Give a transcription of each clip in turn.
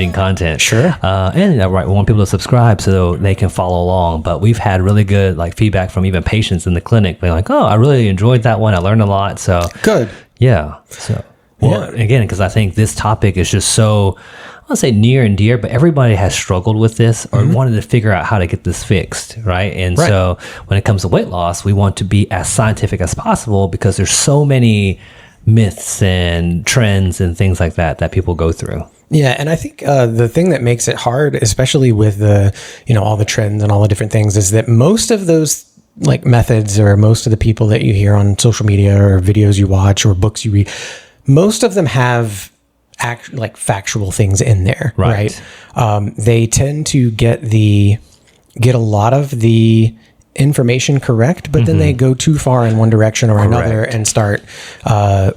engaging content. Sure. And right, we want people to subscribe so they can follow along. But we've had really good like feedback from even patients in the clinic. They're like, oh, I really enjoyed that one. I learned a lot. So Good. yeah. So again, because I think this topic is just so, I don't say near and dear, but everybody has struggled with this or wanted to figure out how to get this fixed, right? And so when it comes to weight loss, we want to be as scientific as possible because there's so many myths and trends and things like that people go through. Yeah, and I think the thing that makes it hard, especially with the, all the trends and all the different things, is that most of those like methods or most of the people that you hear on social media or videos you watch or books you read, most of them have factual things in there, right? They tend to get a lot of the information correct, but then they go too far in one direction or another and start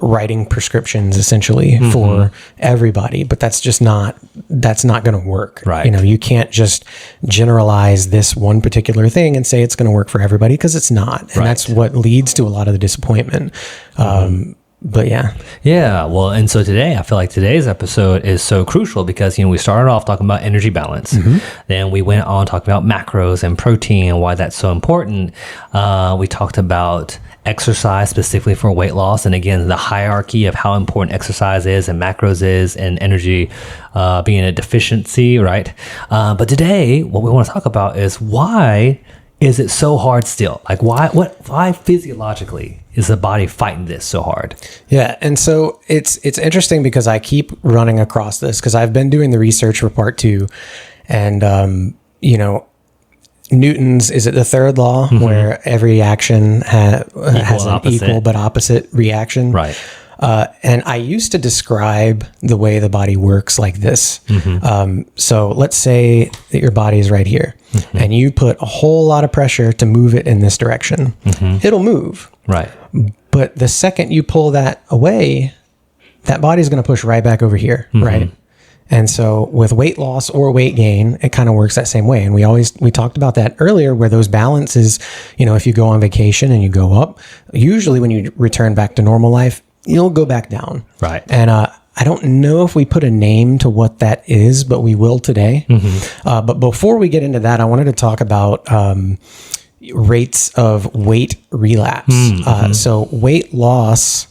writing prescriptions essentially for everybody. But that's not going to work. Right. You can't just generalize this one particular thing and say it's going to work for everybody because it's not. And that's what leads to a lot of the disappointment. But yeah. Well, and so today, I feel like today's episode is so crucial because, we started off talking about energy balance. Then we went on talking about macros and protein and why that's so important. We talked about exercise specifically for weight loss. And again, the hierarchy of how important exercise is and macros is and energy being a deficiency, right? But today, what we want to talk about is why is it so hard still? Like why physiologically is the body fighting this so hard? Yeah. And so it's interesting because I keep running across this because I've been doing the research for part 2 and, Newton's, is it the third law where every action has an equal but opposite reaction? Right. And I used to describe the way the body works like this. So let's say that your body is right here and you put a whole lot of pressure to move it in this direction. It'll move. Right. But the second you pull that away, that body's going to push right back over here. Right. And so with weight loss or weight gain, it kind of works that same way. And we talked about that earlier where those balances, if you go on vacation and you go up, usually when you return back to normal life, you'll go back down. Right. And I don't know if we put a name to what that is, but we will today. But before we get into that, I wanted to talk about rates of weight relapse. So weight loss,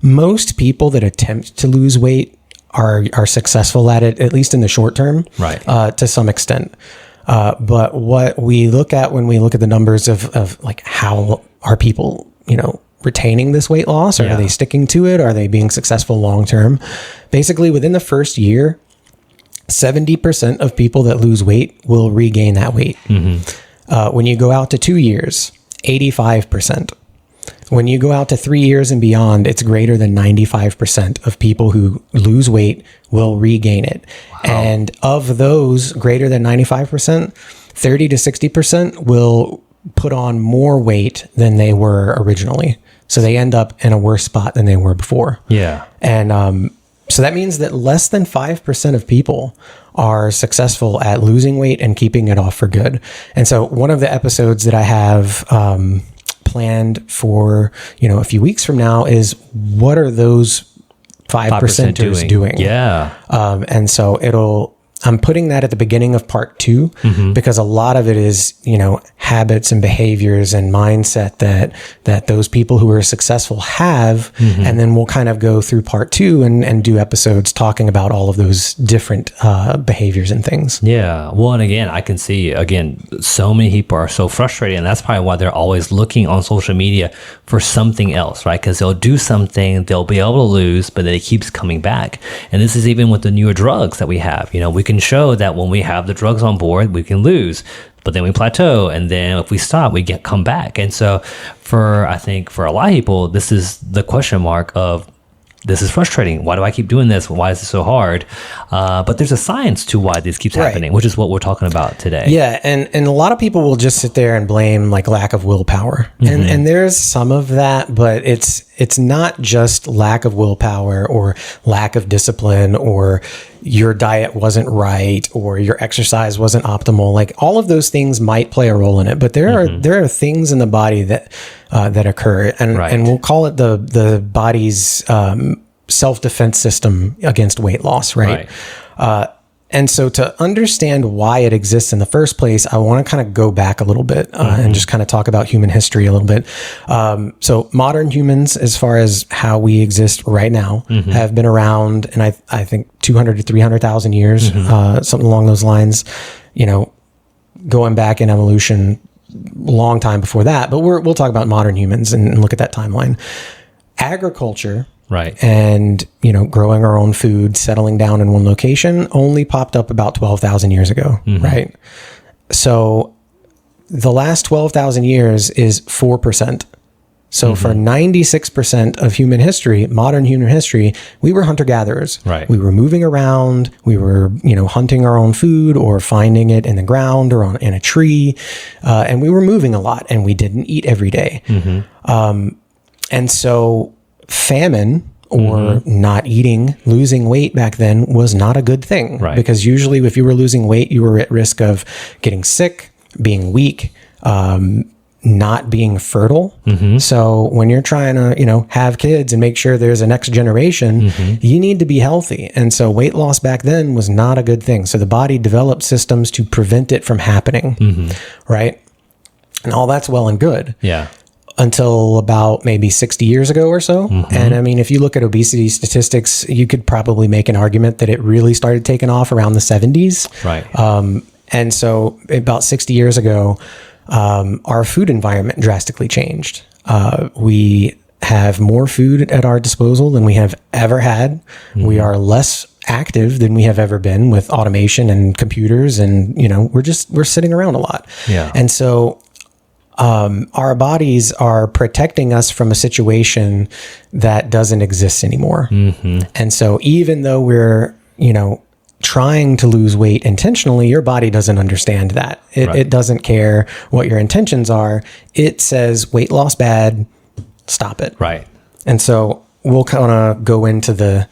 most people that attempt to lose weight are successful at it, at least in the short term, right? To some extent. But what we look at when we look at the numbers of like how are people, retaining this weight loss? Or are they sticking to it? Are they being successful long-term? Basically, within the first year, 70% of people that lose weight will regain that weight. When you go out to 2 years, 85%. When you go out to 3 years and beyond, it's greater than 95% of people who lose weight will regain it. Wow. And of those greater than 95%, 30 to 60% will put on more weight than they were originally. So they end up in a worse spot than they were before. Yeah. And so that means that less than 5% of people are successful at losing weight and keeping it off for good. And so one of the episodes that I have planned for, a few weeks from now is what are those 5%ers doing? Yeah. And so I'm putting that at the beginning of part 2 because a lot of it is, habits and behaviors and mindset that those people who are successful have. And then we'll kind of go through part 2 and do episodes talking about all of those different behaviors and things. Yeah. Well, and again, I can see, so many people are so frustrated. And that's probably why they're always looking on social media for something else, right? Because they'll do something, they'll be able to lose, but then it keeps coming back. And this is even with the newer drugs that we have. We can show that when we have the drugs on board, we can lose, but then we plateau. And then if we stop, we come back. And so I think for a lot of people, this is the question mark of, this is frustrating. Why do I keep doing this? Why is it so hard? But there's a science to why this keeps happening, which is what we're talking about today. Yeah. And a lot of people will just sit there and blame like lack of willpower. And there's some of that, but it's not just lack of willpower or lack of discipline or your diet wasn't right or your exercise wasn't optimal. Like all of those things might play a role in it, but there are things in the body that occur, and we'll call it the body's self-defense system against weight loss, right? And so to understand why it exists in the first place, I want to kind of go back a little bit and just kind of talk about human history a little bit. So modern humans, as far as how we exist right now, have been around, and I think 200 to 300,000 years, something along those lines, you know, going back in evolution, long time before that. But we'll talk about modern humans and look at that timeline. Agriculture, right, and, you know, growing our own food, settling down in one location only popped up about 12,000 years ago, right? So the last 12,000 years is 4%. So for 96% of human history, modern human history, we were hunter-gatherers. Right. We were moving around. We were, you know, hunting our own food or finding it in the ground or in a tree. And we were moving a lot, and we didn't eat every day. And so famine or not eating, losing weight back then was not a good thing. Right. Because usually if you were losing weight, you were at risk of getting sick, being weak, not being fertile. So when you're trying to, you know, have kids and make sure there's a next generation, you need to be healthy. And so weight loss back then was not a good thing. So the body developed systems to prevent it from happening. Right. And all that's well and good. Yeah. Until about maybe 60 years ago or so. And I mean, if you look at obesity statistics, you could probably make an argument that it really started taking off around the 70s. Right. And so about 60 years ago, our food environment drastically changed. We have more food at our disposal than we have ever had. We are less active than we have ever been with automation and computers. And, you know, we're sitting around a lot. Yeah. And so our bodies are protecting us from a situation that doesn't exist anymore. And so even though we're, you know, trying to lose weight intentionally, your body doesn't understand that. It doesn't care what your intentions are. It says weight loss bad, stop it. Right. And so we'll kind of go into the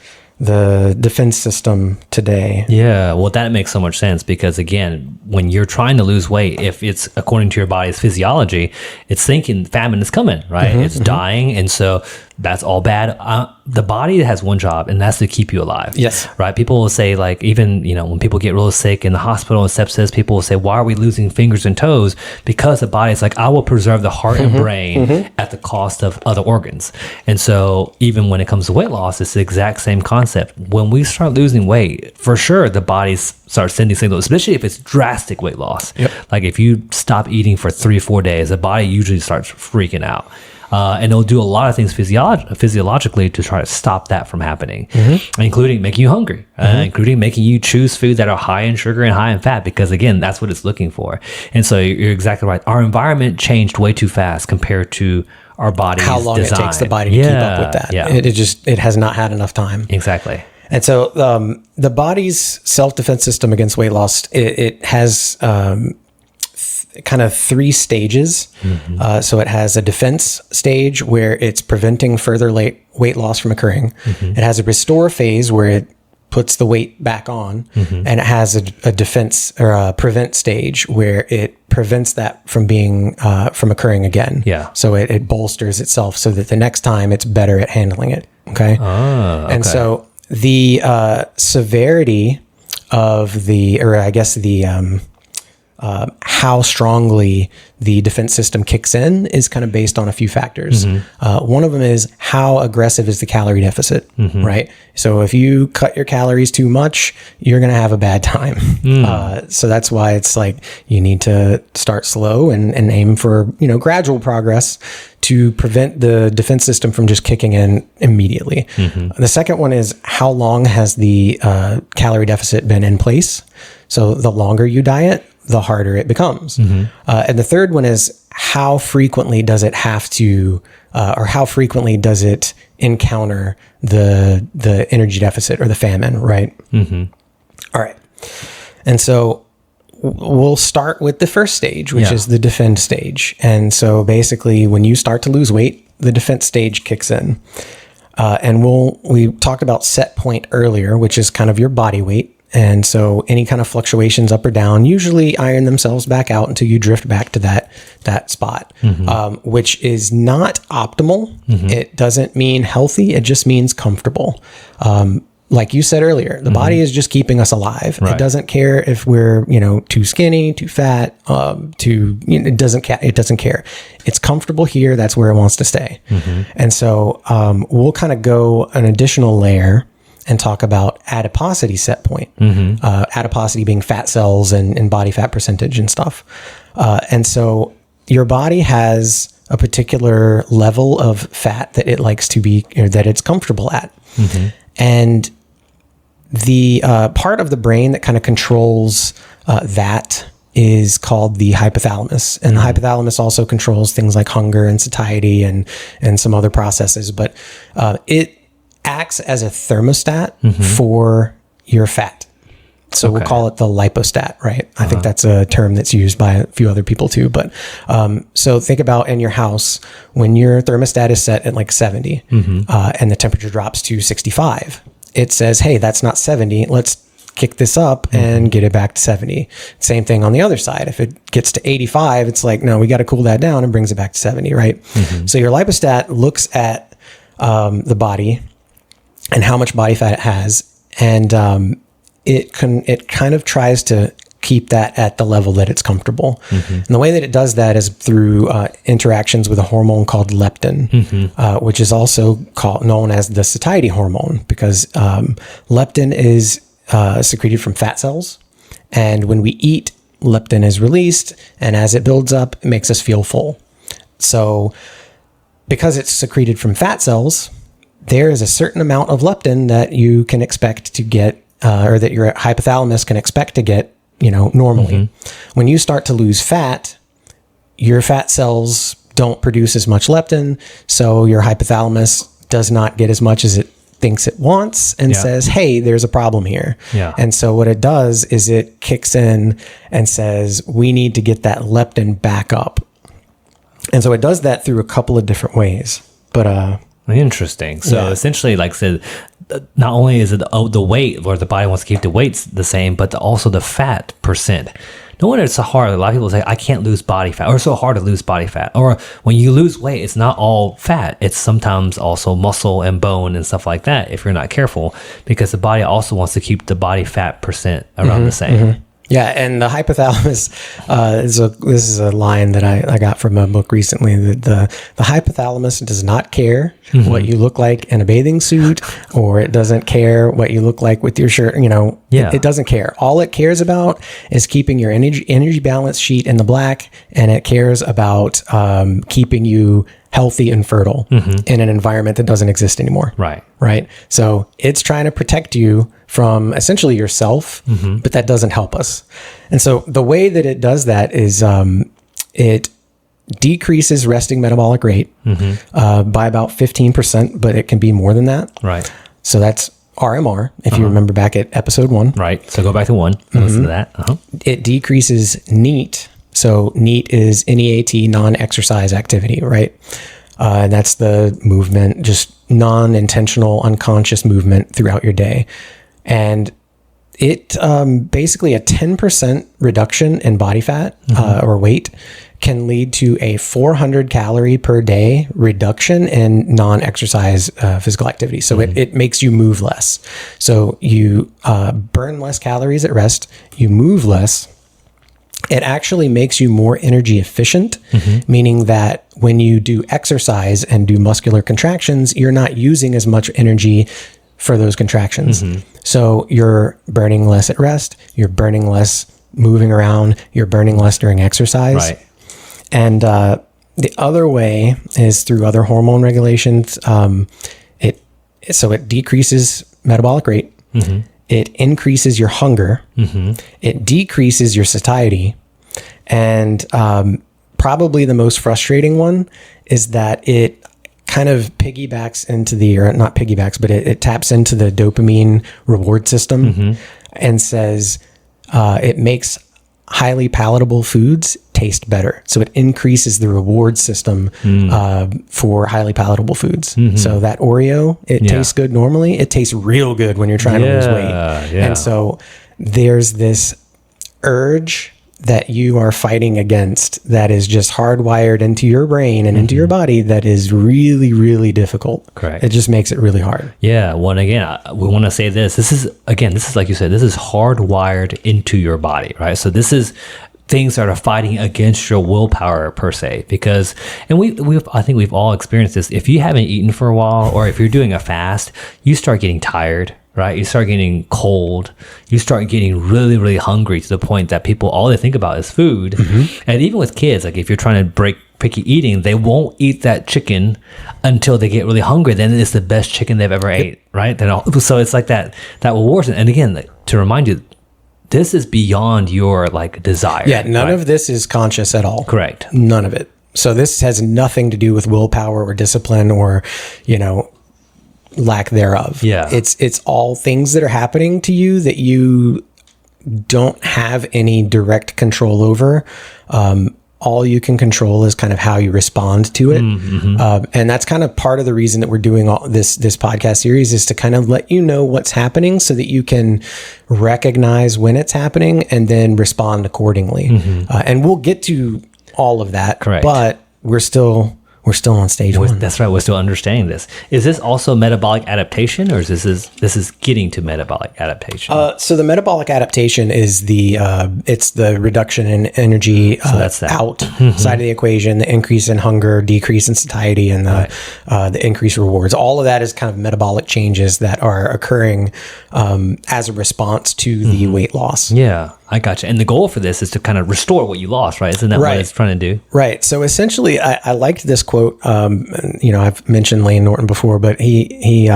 defense system today. Yeah, well, that makes so much sense because, again, when you're trying to lose weight, if it's according to your body's physiology, it's thinking famine is coming, right? It's dying. And so that's all bad. The body has one job, and that's to keep you alive. Yes. Right? People will say, like, even, you know, when people get real sick in the hospital and sepsis, people will say, why are we losing fingers and toes? Because the body's like, I will preserve the heart and brain at the cost of other organs. And so even when it comes to weight loss, it's the exact same concept. When we start losing weight, for sure, the body starts sending signals, especially if it's drastic weight loss. Like if you stop eating for 3 or 4 days, the body usually starts freaking out. And it'll do a lot of things physiologically to try to stop that from happening, including making you hungry, including making you choose food that are high in sugar and high in fat, because again, that's what it's looking for. And so you're exactly right. Our environment changed way too fast compared to our body's how long design. it takes the body to keep up with that. Yeah. It has not had enough time. Exactly. And so the body's self-defense system against weight loss, it has kind of 3 stages. So it has a defense stage where it's preventing further weight loss from occurring. It has a restore phase where it puts the weight back on, and it has a defense or a prevent stage where it prevents that from being from occurring again. Yeah. So it bolsters itself so that the next time it's better at handling it. Okay. And so the severity of how strongly the defense system kicks in is kind of based on a few factors. One of them is how aggressive is the calorie deficit, right? So if you cut your calories too much, you're going to have a bad time. So that's why it's like you need to start slow and aim for, you know, gradual progress to prevent the defense system from just kicking in immediately. The second one is how long has the calorie deficit been in place? So the longer you diet, the harder it becomes. And the third one is how frequently does it have to, or how frequently does it encounter the energy deficit or the famine, right? All right. And so we'll start with the first stage, which is the defend stage. And so basically when you start to lose weight, the defense stage kicks in. And we talked about set point earlier, which is kind of your body weight. And so any kind of fluctuations up or down usually iron themselves back out until you drift back to that spot, which is not optimal. It doesn't mean healthy. It just means comfortable. like you said earlier, the body is just keeping us alive. Right. It doesn't care if we're, too skinny, too fat, it doesn't care. It's comfortable here. That's where it wants to stay. And so we'll kind of go an additional layer and talk about adiposity set point. Adiposity being fat cells and body fat percentage and stuff. And so your body has a particular level of fat that it likes to be, or that it's comfortable at. And the part of the brain that kind of controls that is called the hypothalamus. And the hypothalamus also controls things like hunger and satiety and some other processes. But it acts as a thermostat for your fat. So we'll call it the lipostat, right? I think that's a term that's used by a few other people too. But so think about in your house, when your thermostat is set at like 70 and the temperature drops to 65, it says, hey, that's not 70. Let's kick this up and get it back to 70. Same thing on the other side. If it gets to 85, it's like, no, we got to cool that down and brings it back to 70, right? So your lipostat looks at the body and how much body fat it has, and it kind of tries to keep that at the level that it's comfortable. And the way that it does that is through interactions with a hormone called leptin, which is also known as the satiety hormone, because leptin is secreted from fat cells. And when we eat, leptin is released. And as it builds up, it makes us feel full. So because it's secreted from fat cells, there is a certain amount of leptin that you can expect to get, or that your hypothalamus can expect to get, normally. When you start to lose fat, your fat cells don't produce as much leptin, so your hypothalamus does not get as much as it thinks it wants and says, hey, there's a problem here. And so what it does is it kicks in and says, we need to get that leptin back up. And so it does that through a couple of different ways. But interesting. So essentially, like I said, not only is it the weight, where the body wants to keep the weights the same, but also the fat percent. No wonder it's so hard. A lot of people say, I can't lose body fat, or it's so hard to lose body fat. Or when you lose weight, it's not all fat. It's sometimes also muscle and bone and stuff like that if you're not careful, because the body also wants to keep the body fat percent around the same. Yeah, and the hypothalamus this is a line that I got from a book recently. The hypothalamus does not care what you look like in a bathing suit, or it doesn't care what you look like with your shirt. It doesn't care. All it cares about is keeping your energy balance sheet in the black, and it cares about keeping you healthy and fertile in an environment that doesn't exist anymore. Right. So it's trying to protect you from essentially yourself, but that doesn't help us. And so the way that it does that is it decreases resting metabolic rate by about 15%, but it can be more than that. So that's RMR, if you remember back at episode 1. So go back to 1 and listen to that. It decreases NEAT. So NEAT is NEAT, non-exercise activity, right? And that's the movement, just non-intentional, unconscious movement throughout your day. And it basically a 10% reduction in body fat or weight can lead to a 400 calorie per day reduction in non-exercise physical activity. So it makes you move less. So you burn less calories at rest, you move less. It actually makes you more energy efficient, meaning that when you do exercise and do muscular contractions, you're not using as much energy for those contractions. So you're burning less at rest, you're burning less moving around, you're burning less during exercise. And the other way is through other hormone regulations. It decreases metabolic rate. It increases your hunger. It decreases your satiety. And probably the most frustrating one is that it kind of piggybacks into not piggybacks, but it taps into the dopamine reward system and says it makes highly palatable foods taste better. So it increases the reward system for highly palatable foods. So that Oreo, it tastes good normally. It tastes real good when you're trying to lose weight. And so there's this urge that you are fighting against that is just hardwired into your brain and into your body that is really, really difficult. Correct. It just makes it really hard. Yeah. Well, and again, we want to say this. This is like you said, this is hardwired into your body, right? So this is things that are fighting against your willpower per se, because, and I think we've all experienced this. If you haven't eaten for a while, or if you're doing a fast, you start getting tired, right? You start getting cold. You start getting really, really hungry to the point that people, all they think about is food. And even with kids, like if you're trying to break picky eating, they won't eat that chicken until they get really hungry. Then it's the best chicken they've ever ate, right? So it's like that rewards. And again, to remind you, this is beyond your like desire. Yeah, none of this is conscious at all. Correct. None of it. So this has nothing to do with willpower or discipline or, lack thereof. Yeah. It's all things that are happening to you that you don't have any direct control over. All you can control is kind of how you respond to it. And that's kind of part of the reason that we're doing all this podcast series, is to kind of let you know what's happening so that you can recognize when it's happening and then respond accordingly. And we'll get to all of that. Correct. But we're still on stage one. That's right. We're still understanding this. Is this also metabolic adaptation, or is this is getting to metabolic adaptation? So the metabolic adaptation is it's the reduction in energy that's that. out side of the equation, the increase in hunger, decrease in satiety, and the increased rewards. All of that is kind of metabolic changes that are occurring as a response to the weight loss. Yeah, I gotcha. And the goal for this is to kind of restore what you lost, right? Isn't that what it's trying to do? Right. So essentially, I liked this quote. I've mentioned Lane Norton before, but he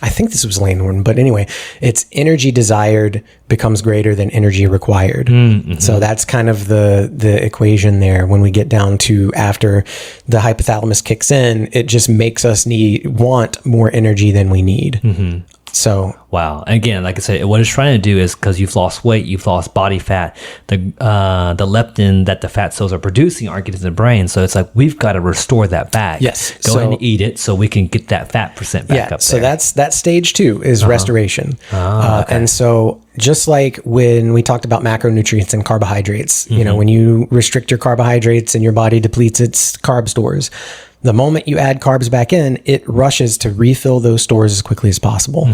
I think this was Lane Norton, but anyway, it's energy desired becomes greater than energy required. So that's kind of the equation there. When we get down to after the hypothalamus kicks in, it just makes us want more energy than we need. So wow. And again, like I said, what it's trying to do is, because you've lost weight, you've lost body fat, the leptin that the fat cells are producing aren't getting to the brain. So it's like, we've got to restore that back. Yes. Go ahead and eat it so we can get that fat percent back up there. So that's stage 2 is restoration. Okay. And so just like when we talked about macronutrients and carbohydrates, when you restrict your carbohydrates and your body depletes its carb stores, the moment you add carbs back in, it rushes to refill those stores as quickly as possible.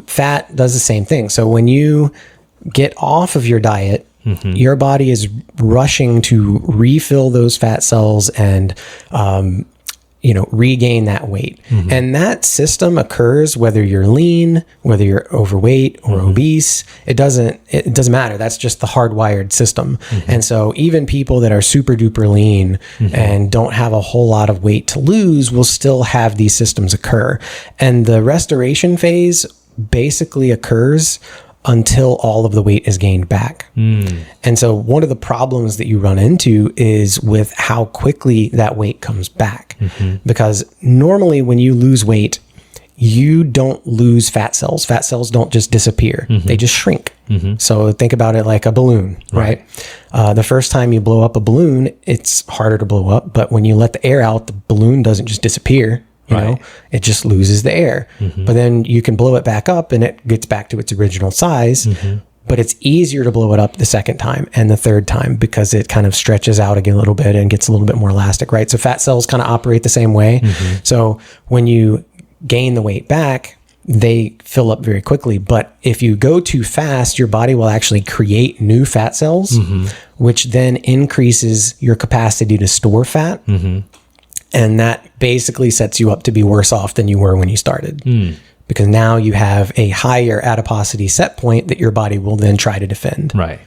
Fat does the same thing. So when you get off of your diet, your body is rushing to refill those fat cells and regain that weight. And that system occurs whether you're lean, whether you're overweight or obese. It doesn't matter. That's just the hardwired system. And so even people that are super duper lean and don't have a whole lot of weight to lose will still have these systems occur. And the restoration phase basically occurs until all of the weight is gained back. And so one of the problems that you run into is with how quickly that weight comes back. Because normally when you lose weight, you don't lose fat cells. Fat cells don't just disappear. They just shrink. So think about it like a balloon, right? The first time you blow up a balloon, it's harder to blow up. But when you let the air out, the balloon doesn't just disappear. It just loses the air. But then you can blow it back up and it gets back to its original size. But it's easier to blow it up the second time and the third time because it kind of stretches out again a little bit and gets a little bit more elastic, right? So fat cells kind of operate the same way. So when you gain the weight back, they fill up very quickly. But if you go too fast, your body will actually create new fat cells, which then increases your capacity to store fat. And that basically sets you up to be worse off than you were when you started. Because now you have a higher adiposity set point that your body will then try to defend. Right.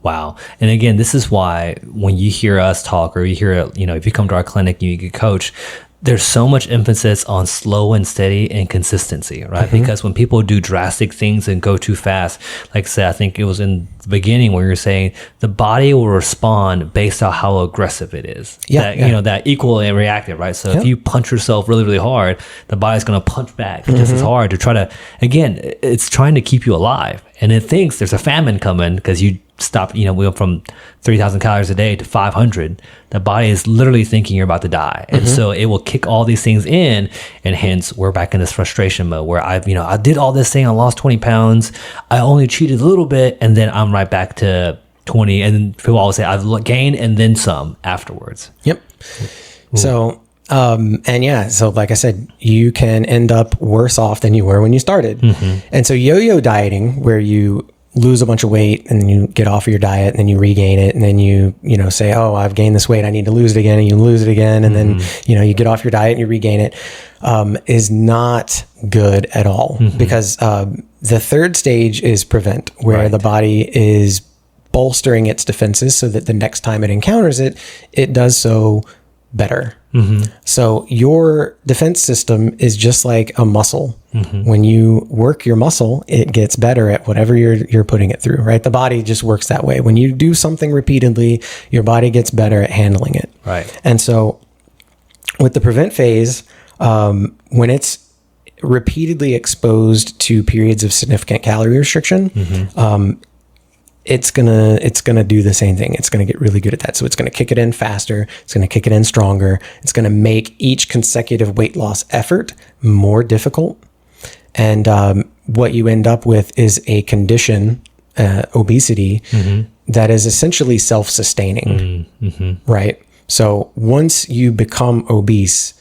Wow. And again, this is why when you hear us talk, or you hear, if you come to our clinic and you get coached, there's so much emphasis on slow and steady and consistency, right? Because when people do drastic things and go too fast, like I said, I think it was in the beginning where you're saying the body will respond based on how aggressive it is. That equal and reactive, right? So if you punch yourself really, really hard, the body's going to punch back just as hard to try to, again, it's trying to keep you alive. And it thinks there's a famine coming because you stop, we went from 3,000 calories a day to 500. The body is literally thinking you're about to die. And so it will kick all these things in. And hence we're back in this frustration mode where I did all this thing. I lost 20 pounds. I only cheated a little bit. And then I'm right back to 20, and people always say I've gained and then some afterwards. Yep. So, so like I said, you can end up worse off than you were when you started. And so yo-yo dieting, where you lose a bunch of weight and then you get off of your diet and then you regain it, and then you say, oh, I've gained this weight, I need to lose it again, and you lose it again, and then you get off your diet and you regain it, is not good at all. Because the third stage is prevent, where the body is bolstering its defenses so that the next time it encounters it, it does so better. So your defense system is just like a muscle. When you work your muscle, it gets better at whatever you're putting it through, right? The body just works that way. When you do something repeatedly, your body gets better at handling it. Right. And so with the prevent phase, when it's repeatedly exposed to periods of significant calorie restriction, it's gonna do the same thing. It's gonna get really good at that. So it's gonna kick it in faster. It's gonna kick it in stronger. It's gonna make each consecutive weight loss effort more difficult. And what you end up with is a condition, obesity, that is essentially self-sustaining, right? So once you become obese,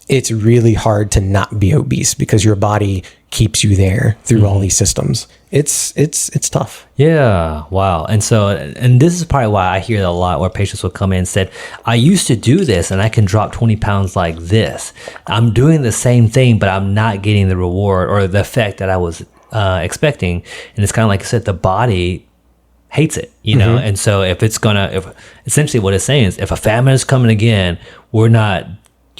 it's really hard to not be obese because your body keeps you there through all these systems. It's tough. Yeah. Wow. And this is probably why I hear that a lot, where patients will come in and said, I used to do this and I can drop 20 pounds like this. I'm doing the same thing, but I'm not getting the reward or the effect that I was expecting. And it's kind of like I said, the body hates it, know? And so if essentially what it's saying is, if a famine is coming again, we're not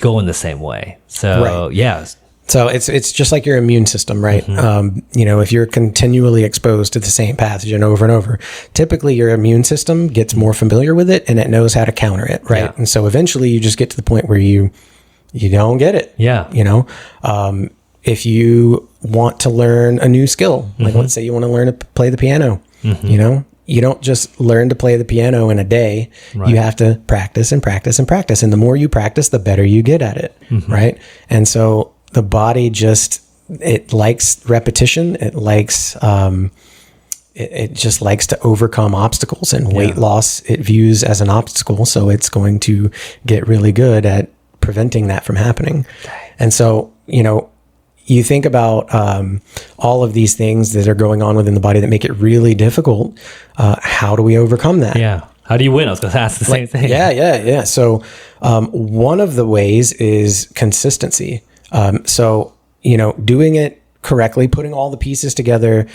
going the same way. So yeah. So it's just like your immune system, right? If you're continually exposed to the same pathogen over and over, typically your immune system gets more familiar with it and it knows how to counter it, right? Yeah. And so eventually you just get to the point where you don't get it. Yeah. If you want to learn a new skill, like let's say you want to learn to play the piano, you don't just learn to play the piano in a day. Right. You have to practice and practice and practice. And the more you practice, the better you get at it, right? And so the body it likes repetition. It likes, it just likes to overcome obstacles, and weight loss it views as an obstacle. So it's going to get really good at preventing that from happening. And so, you think about all of these things that are going on within the body that make it really difficult. How do we overcome that? Yeah. How do you win? I was going to ask the same thing. Yeah. So one of the ways is consistency. Doing it correctly, putting all the pieces together,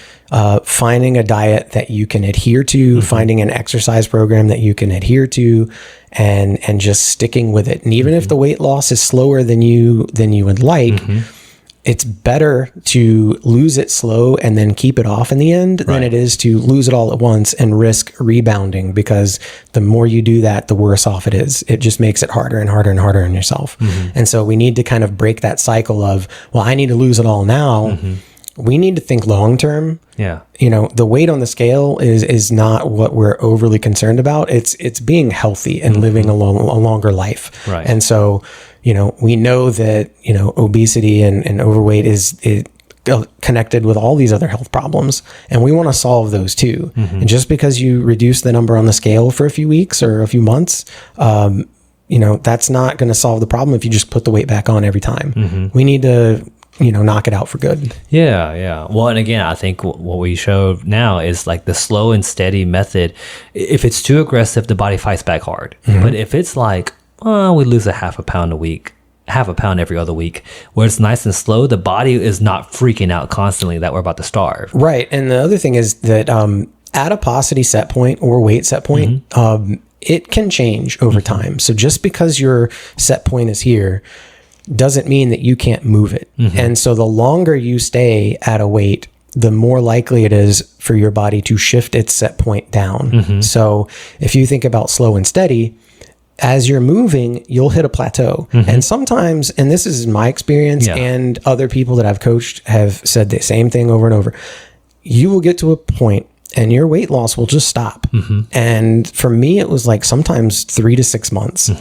finding a diet that you can adhere to, finding an exercise program that you can adhere to, and just sticking with it. And even if the weight loss is slower than you would like, it's better to lose it slow and then keep it off in the end than it is to lose it all at once and risk rebounding, because the more you do that, the worse off it is. It just makes it harder and harder and harder on yourself. And so we need to kind of break that cycle of, well, I need to lose it all now. We need to think long term. Yeah. The weight on the scale is not what we're overly concerned about. It's being healthy and living a longer life. Right. And so, we know that, obesity and overweight is connected with all these other health problems, and we want to solve those too. And just because you reduce the number on the scale for a few weeks or a few months, that's not going to solve the problem if you just put the weight back on every time. We need to knock it out for good. Yeah. Well, and again, I think what we show now is like the slow and steady method. If it's too aggressive, the body fights back hard. But if it's like, we lose a half a pound every other week, where it's nice and slow, the body is not freaking out constantly that we're about to starve. Right. And the other thing is that adiposity set point or weight set point, it can change over time. So just because your set point is here doesn't mean that you can't move it. And so the longer you stay at a weight, the more likely it is for your body to shift its set point down. So if you think about slow and steady, as you're moving, you'll hit a plateau. And sometimes, and this is my experience, and other people that I've coached have said the same thing over and over, you will get to a point and your weight loss will just stop. And for me, it was like sometimes 3 to 6 months.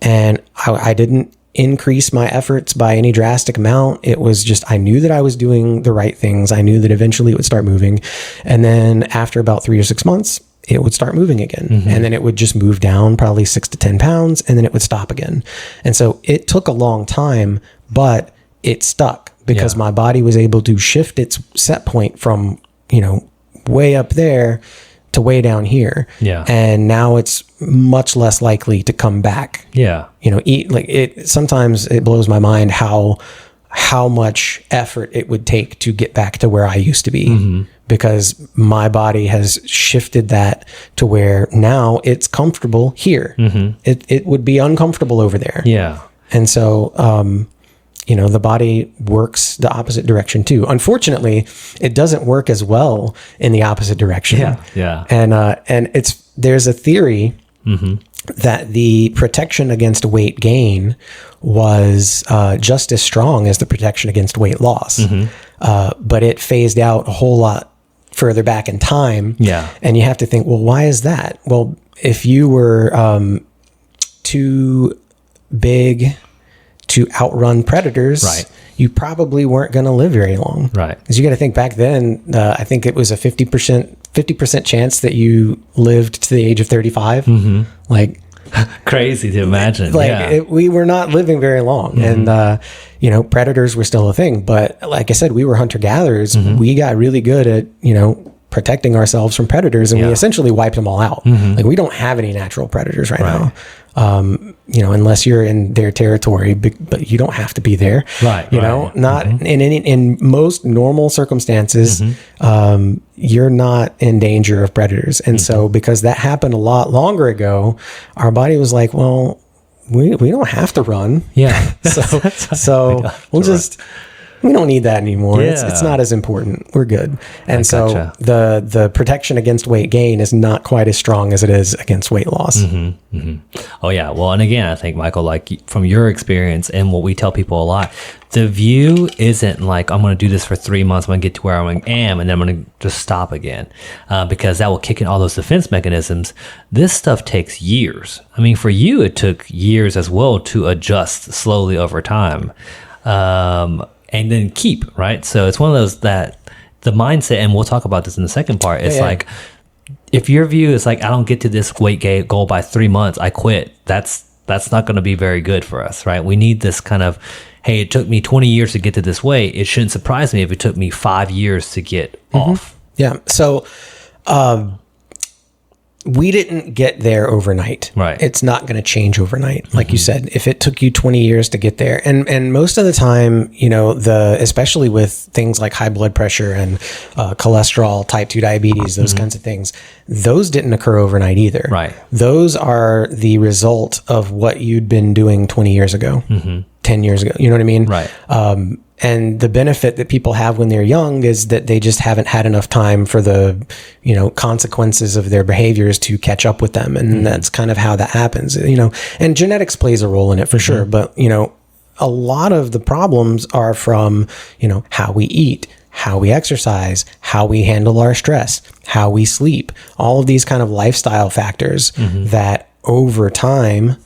And I didn't increase my efforts by any drastic amount. It was just, I knew that I was doing the right things. I knew that eventually it would start moving. And then after about 3 or 6 months, it would start moving again. And then it would just move down probably 6 to 10 pounds, and then it would stop again. And so it took a long time, but it stuck because my body was able to shift its set point from, way up there to way down here. Yeah. And now it's much less likely to come back. Yeah. Sometimes it blows my mind how much effort it would take to get back to where I used to be, because my body has shifted that to where now it's comfortable here. It would be uncomfortable over there. Yeah. And so, the body works the opposite direction too. Unfortunately, it doesn't work as well in the opposite direction. Yeah. And there's a theory that the protection against weight gain was just as strong as the protection against weight loss. But it phased out a whole lot further back in time. Yeah. And you have to think, well, why is that? Well, if you were too big to outrun predators, right, you probably weren't going to live very long. Right. Because you got to think back then, I think it was a 50% chance that you lived to the age of 35. Like, crazy to imagine. We were not living very long. And, predators were still a thing. But like I said, we were hunter-gatherers. We got really good at, protecting ourselves from predators, and we essentially wiped them all out. Like, we don't have any natural predators right now. Unless you're in their territory, but you don't have to be there. Right. Not in most normal circumstances, you're not in danger of predators. And so because that happened a lot longer ago, our body was like, well, we don't have to run. Yeah. so we don't need that anymore. Yeah. It's not as important. We're good. And so the protection against weight gain is not quite as strong as it is against weight loss. Oh yeah. Well, and again, I think, Michael, like from your experience and what we tell people a lot, the view isn't like, I'm going to do this for 3 months, I'm going to get to where I am, and then I'm going to just stop again, because that will kick in all those defense mechanisms. This stuff takes years. I mean, for you, it took years as well to adjust slowly over time. And then keep, right? So it's one of those that the mindset, and we'll talk about this in the second part, it's like, if your view is like, I don't get to this weight gain goal by 3 months, I quit. That's not going to be very good for us, right? We need this kind of, hey, it took me 20 years to get to this weight. It shouldn't surprise me if it took me 5 years to get off. Yeah. So, we didn't get there overnight. Right. It's not going to change overnight. Like you said, if it took you 20 years to get there, and most of the time, especially with things like high blood pressure and cholesterol, type 2 diabetes, those kinds of things, those didn't occur overnight either. Right. Those are the result of what you'd been doing 20 years ago, 10 years ago. You know what I mean? Right. And the benefit that people have when they're young is that they just haven't had enough time for the, consequences of their behaviors to catch up with them. And that's kind of how that happens, and genetics plays a role in it for sure. But, a lot of the problems are from, how we eat, how we exercise, how we handle our stress, how we sleep, all of these kind of lifestyle factors that over time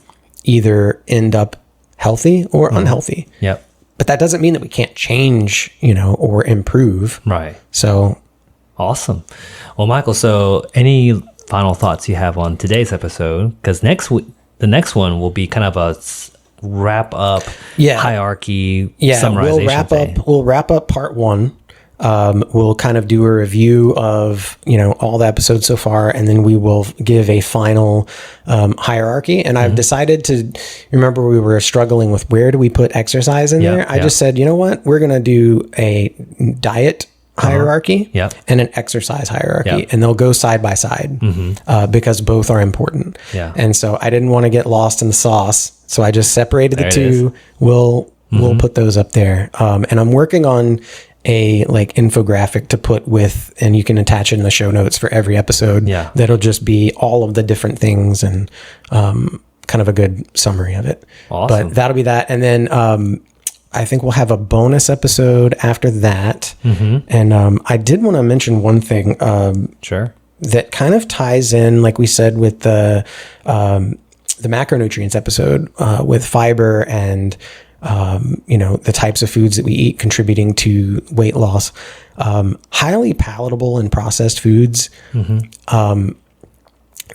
either end up healthy or unhealthy. Yep. But that doesn't mean that we can't change, or improve. Right. So awesome. Well, Michael, so any final thoughts you have on today's episode? Because the next one will be kind of a wrap up hierarchy summarization. We'll wrap up part 1. We'll kind of do a review of, all the episodes so far, and then we will give a final hierarchy. And I've decided to, remember we were struggling with where do we put exercise in there? I just said, you know what? We're going to do a diet hierarchy and an exercise hierarchy, and they'll go side by side because both are important. And so I didn't want to get lost in the sauce. So I just separated the two. We'll put those up there. And I'm working on a infographic to put with, and you can attach it in the show notes for every episode. That'll just be all of the different things and kind of a good summary of it. Awesome. But that'll be that. And then I think we'll have a bonus episode after that. And I did want to mention one thing. Sure. That kind of ties in, like we said, with the macronutrients episode with fiber and the types of foods that we eat contributing to weight loss. Highly palatable and processed foods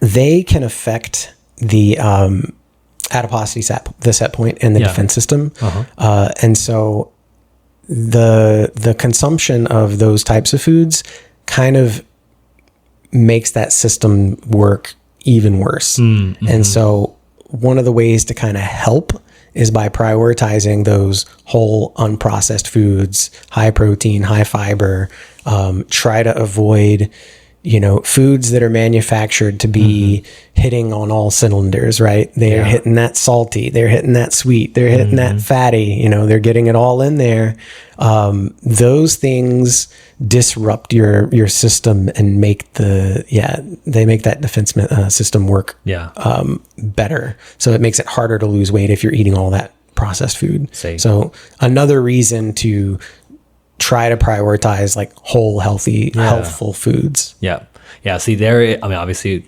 they can affect the adiposity the set point in the defense system. And so the consumption of those types of foods kind of makes that system work even worse. And so one of the ways to kind of help is by prioritizing those whole unprocessed foods, high protein, high fiber. Try to avoid, foods that are manufactured to be hitting on all cylinders, right? They're hitting that salty, they're hitting that sweet, they're hitting that fatty, they're getting it all in there. Those things disrupt your system and make they make that defense system work better. So it makes it harder to lose weight if you're eating all that processed food. So another reason to try to prioritize like whole, healthy, healthful foods. Yeah. See, obviously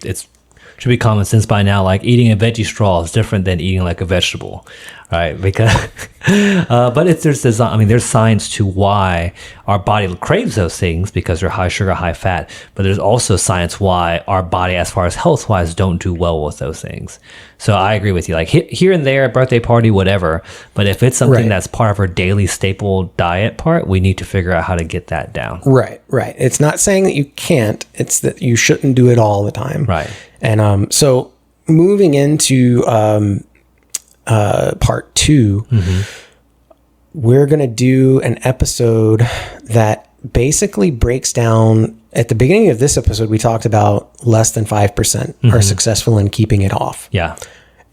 should be common sense by now. Like eating a veggie straw is different than eating like a vegetable, right? Because, but there's science to why our body craves those things because they're high sugar, high fat. But there's also science why our body, as far as health wise, don't do well with those things. So I agree with you. Like here and there, birthday party, whatever. But if it's something that's part of our daily staple diet part, we need to figure out how to get that down. Right. It's not saying that you can't. It's that you shouldn't do it all the time. Right. And so moving into part 2, we're going to do an episode that basically breaks down. At the beginning of this episode, we talked about less than 5% are successful in keeping it off. Yeah.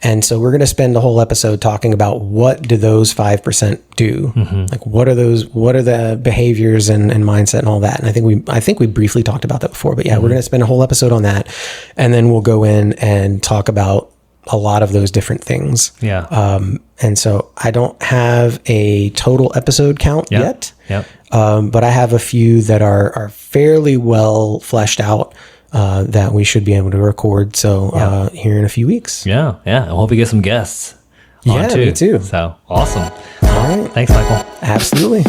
And so we're going to spend the whole episode talking about what do those 5% do? Like what are the behaviors and mindset and all that? And I think we briefly talked about that before, but we're going to spend a whole episode on that. And then we'll go in and talk about a lot of those different things. Yeah. And so I don't have a total episode count yet. Yep. But I have a few that are fairly well fleshed out. That we should be able to record. So here in a few weeks. Yeah. I hope we get some guests on too. Me too. So awesome. All right. Thanks, Michael. Absolutely.